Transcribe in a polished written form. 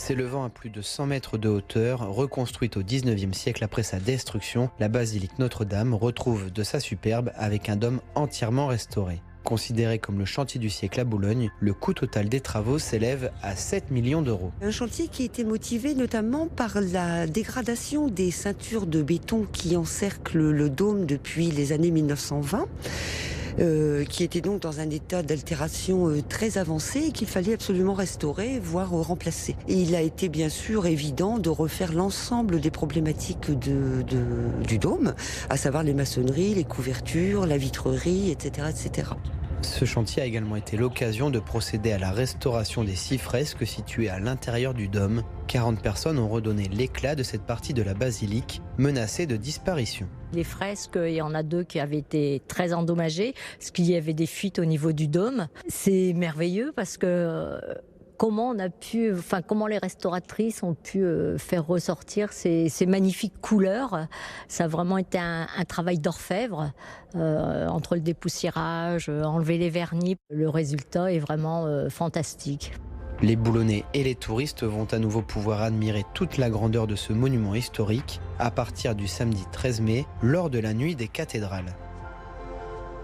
S'élevant à plus de 100 mètres de hauteur, reconstruite au 19e siècle après sa destruction, la basilique Notre-Dame retrouve de sa superbe avec un dôme entièrement restauré. Considéré comme le chantier du siècle à Boulogne, le coût total des travaux s'élève à 7 millions d'euros. Un chantier qui était motivé notamment par la dégradation des ceintures de béton qui encerclent le dôme depuis les années 1920. Qui était donc dans un état d'altération très avancé et qu'il fallait absolument restaurer, voire remplacer. Et il a été bien sûr évident de refaire l'ensemble des problématiques du dôme, à savoir les maçonneries, les couvertures, la vitrerie, etc., etc. Ce chantier a également été l'occasion de procéder à la restauration des 6 fresques situées à l'intérieur du dôme. 40 personnes ont redonné l'éclat de cette partie de la basilique, menacée de disparition. Les fresques, il y en a 2 qui avaient été très endommagées, parce qu'il y avait des fuites au niveau du dôme. C'est merveilleux parce que comment les restauratrices ont pu faire ressortir ces magnifiques couleurs. Ça a vraiment été un travail d'orfèvre, entre le dépoussiérage, enlever les vernis. Le résultat est vraiment fantastique. Les Boulonnais et les touristes vont à nouveau pouvoir admirer toute la grandeur de ce monument historique à partir du samedi 13 mai lors de la nuit des cathédrales.